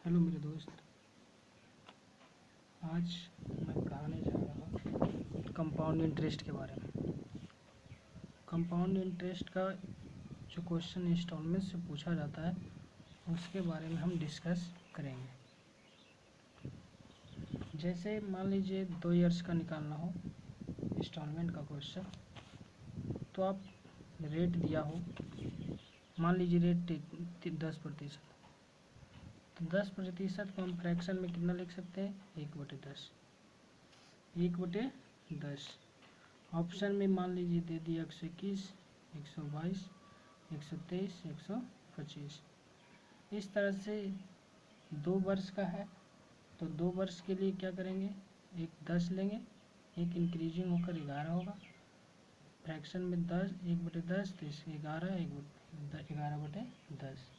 Hello मेरे दोस्त, आज मैं पढ़ाने जा रहा कंपाउंड इंटरेस्ट के बारे में। कंपाउंड इंटरेस्ट का जो क्वेश्चन इंस्टॉलमेंट से पूछा जाता है उसके बारे में हम डिस्कस करेंगे। जैसे मान लीजिए 2 ईयर्स का निकालना हो इंस्टॉलमेंट का क्वेश्चन, तो आप रेट दिया हो, मान लीजिए रेट 10%, तो 10% को हम फ्रैक्शन में कितना लिख सकते हैं? 1/10। 1/10 ऑप्शन में मान लीजिए दे दिया 121, 122, 123, 125। इस तरह से 2 वर्ष का है तो 2 वर्ष के लिए क्या करेंगे? एक 10 लेंगे, एक इंक्रीजिंग होकर 11 होगा, फ्रैक्शन में 10, 1/10 तो इसके 11, 11/10।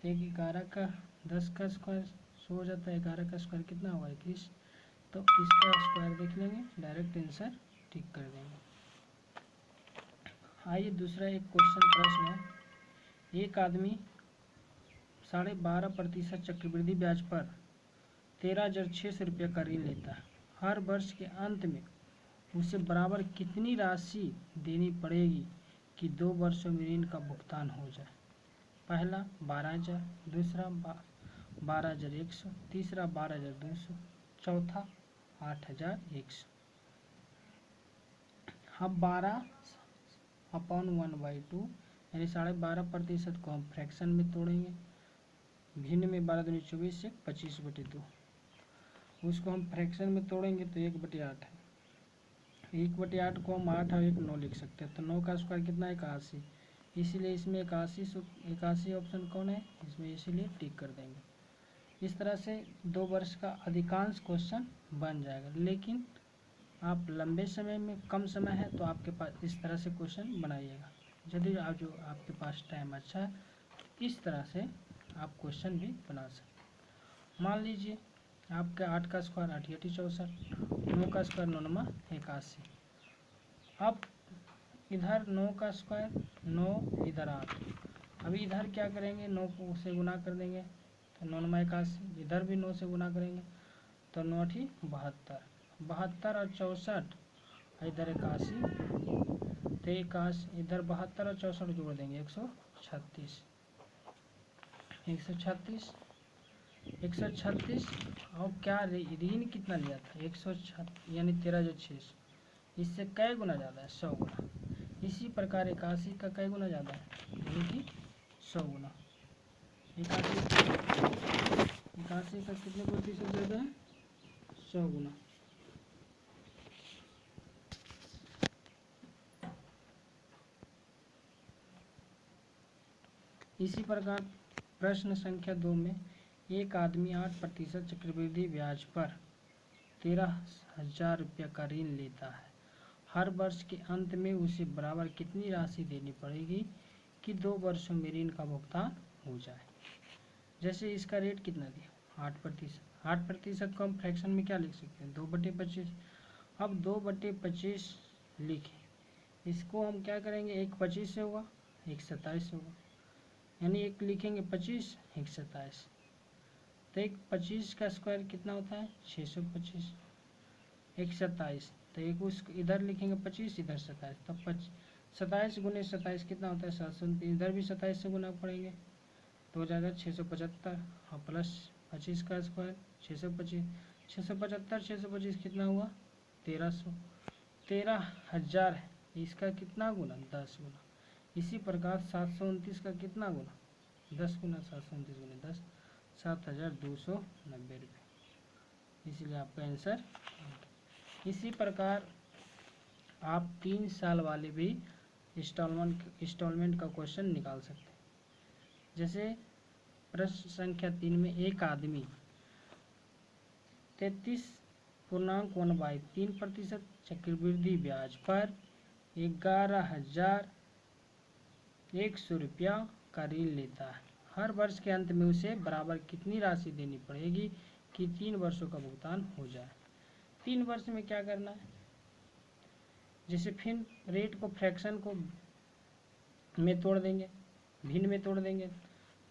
तो एक 11 का 10 का स्क्वायर 100 हो जाता है, 11 का स्क्वायर कितना हुआ? 21। तो इसका स्क्वायर देख लेंगे, डायरेक्ट आंसर टिक कर देंगे। आइए दूसरा एक क्वेश्चन प्रश्न है। एक आदमी 12.5% चक्रवृद्धि ब्याज पर 13,600 रुपये का ऋण लेता है। हर वर्ष के अंत में उसे बराबर कितनी राशि देनी पड़ेगी कि 2 वर्षों में ऋण का भुगतान हो जाए? पहला 12,000, दूसरा 12,100, तीसरा 12,200, चौथा 8,100। अब 12/1/2 यानी 12.5% को हम फ्रैक्शन में तोड़ेंगे, भिन्न में 12 दूनी 24 से 25/2। उसको हम फ्रैक्शन में तोड़ेंगे तो 1/8 है। 1/8 को हम 8 और 1 9 लिख सकते हैं, तो 9 का स्क्वायर कितना है? 81। इसीलिए इसमें 81 ऑप्शन कौन है इसमें, इसीलिए टिक कर देंगे। इस तरह से 2 वर्ष का अधिकांश क्वेश्चन बन जाएगा, लेकिन आप लंबे समय में कम समय है तो आपके पास इस तरह से क्वेश्चन बनाइएगा। यदि आपके पास टाइम अच्छा है तो इस तरह से आप क्वेश्चन भी बना सकते। मान लीजिए आपका 8 का स्क्वायर 8 8 64, 9 का स्क्वायर 9 9 81। अब इधर 9 का स्क्वायर 9, इधर 8। अभी इधर क्या करेंगे? 9 को से गुना कर देंगे तो 9 9 81। इधर भी 9 से गुना करेंगे तो 9 8 72। 72 और 64, इधर 81, तो 81, इधर 72 और 64 जोड़ देंगे 136। 136 136। और क्या ऋण कितना लिया था? 136 यानी 13,600। इससे कै गुना ज़्यादा है? 100 गुना। इसी प्रकार 81 का कै गुना ज़्यादा है? यानी कि 100 गुना। 81 का कितने प्रतिशत ज़्यादा है? 100 गुना। इसी प्रकार प्रश्न संख्या 2 में एक आदमी 8% चक्रवृद्धि ब्याज पर 13,000 रुपये का ऋण लेता है। हर वर्ष के अंत में उसे बराबर कितनी राशि देनी पड़ेगी कि 2 वर्षों में ऋण का भुगतान हो जाए? जैसे इसका रेट कितना दिया? 8%। 8% को हम फ्रैक्शन में क्या लिख सकते हैं? 2/25। अब 2/25 लिखे, इसको हम क्या करेंगे? एक 25 से होगा, एक 27 से होगा, यानी एक लिखेंगे 25, एक 27। तो एक 25 का स्क्वायर कितना होता है? 625। एक 27, तो एक उस इधर लिखेंगे 25, इधर 27, तब 27 गुने 27 कितना होता है? 729। इधर भी 27 से गुना पड़ेंगे तो हो जाएगा 675, और प्लस 25 का स्क्वायर 625, 675, 625 कितना हुआ? 1300। 13,000 है, इसका कितना गुना? 10 गुना। इसी प्रकार 729 का कितना गुना? 10 गुना। 729 गुने 10, 7,290 रुपये। इसलिए आपका आंसर। इसी प्रकार आप 3 साल वाले भी इंस्टॉलमेंट का क्वेश्चन निकाल सकते हैं। जैसे प्रश्न संख्या 3 में एक आदमी 33.1/3% चक्रवृद्धि ब्याज पर 11,100 रुपया का ऋण लेता है। हर वर्ष के अंत में उसे बराबर कितनी राशि देनी पड़ेगी कि 3 वर्षों का भुगतान हो जाए? 3 वर्ष में क्या करना है? जैसे फिर रेट को फ्रैक्शन को में तोड़ देंगे, भिन्न में तोड़ देंगे।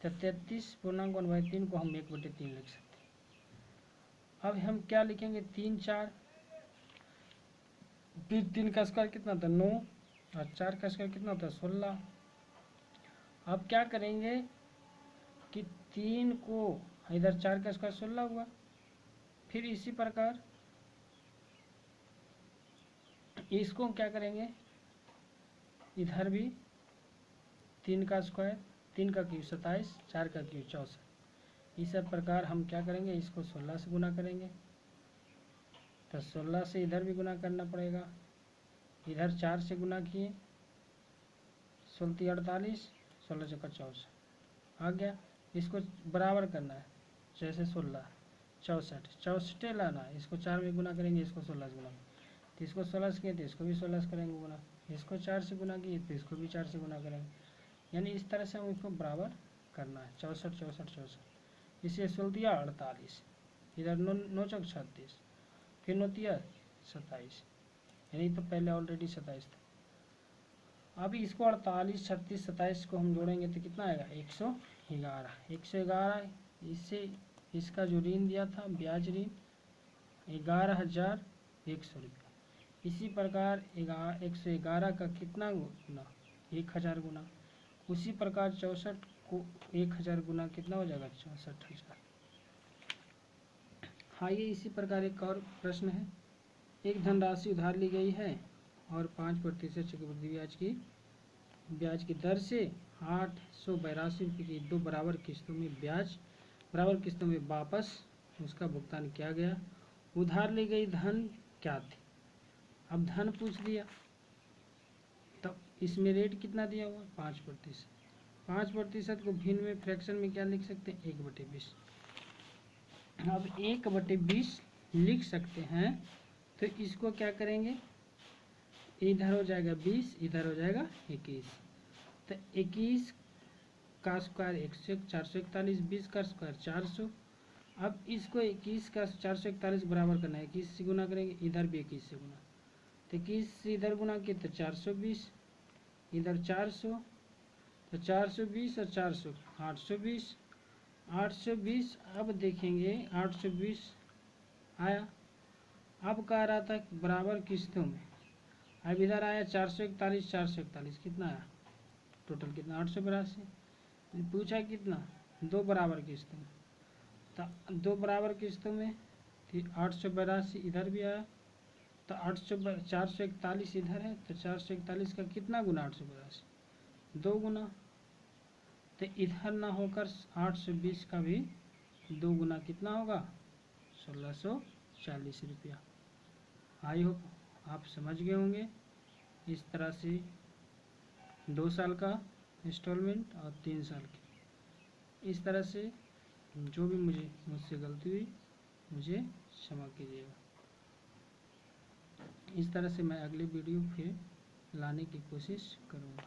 तो 33.1/3 को हम 1/3 लिख सकते हैं। अब हम क्या लिखेंगे, 3 4, फिर 3 का स्क्वायर कितना था 9, और 4 का स्क्वायर कितना होता है 16। अब क्या करेंगे कि 3 को इधर 4 का स्क्वायर 16 हुआ, फिर इसी प्रकार इसको क्या करेंगे, इधर भी 3 का स्क्वायर, 3 का क्यूब 27, 4 का क्यूब 64। इस प्रकार हम क्या करेंगे, इसको 16 से गुना करेंगे, तो 16 से इधर भी गुना करना पड़ेगा, इधर 4 से गुना किए 16 48, 16 चौका 64 आ गया। इसको बराबर करना है, जैसे 16 64 64 लाना है, इसको 4 में गुना करेंगे, इसको 16 से गुना, तो इसको 16 से किए तो इसको भी 16 से करेंगे गुना, इसको 4 से गुना किए तो इसको भी 4 से गुना करेंगे, यानी इस तरह से हम इसको बराबर करना है। 64 64 64, इसे 16 48, इधर 9 चौक 36, फिर 9 27, यानी तो पहले ऑलरेडी 27 था। अभी इसको 48 36 27 को हम जोड़ेंगे तो कितना आएगा 111। 111 इससे इसका जो ऋण दिया था ब्याज ऋण 11,100 रुपया। इसी प्रकार 111 का कितना गुना 1000 गुना, उसी प्रकार 64 को 1000 गुना कितना हो जाएगा 64,000। आइए इसी प्रकार एक और प्रश्न है। एक धनराशि उधार ली गई है और 5% चक्रवृद्धि ब्याज की दर से 882 रुपये की 2 बराबर किस्तों में वापस उसका भुगतान किया गया। उधार ली गई धन क्या थी, अब धन पूछ दिया, तब इसमें रेट कितना दिया हुआ 5%। 5% को भिन्न में फ्रैक्शन में क्या लिख सकते हैं 1/20। अब 1/20 लिख सकते हैं, तो इसको क्या करेंगे, इधर हो जाएगा 20, इधर हो जाएगा 21, तो 21 का स्क्वायर 441, 20 का स्क्वायर 400। अब इसको 21 का 441 बराबर करना है, 21 से गुना करेंगे, इधर भी 21 से गुना, तो 21 से इधर गुना किए तो 420, इधर 400, तो 420 और 400 820, 820। अब देखेंगे 820 आया, अब कह रहा था बराबर किस्तों में, अब इधर आया 441 441 कितना आया टोटल कितना 882, पूछा कितना 2 बराबर किस्तों में, तो 2 बराबर किस्तों में 882 इधर भी आया, तो 441 इधर है, तो 441 का कितना गुना 882 2 गुना, तो इधर ना होकर 820 का भी 2 गुना कितना होगा 1640 रुपया। आई होप आप समझ गए होंगे। इस तरह से 2 साल का इंस्टॉलमेंट और 3 साल की, इस तरह से जो भी मुझसे गलती हुई मुझे क्षमा कीजिएगा। इस तरह से मैं अगली वीडियो फिर लाने की कोशिश करूँगा।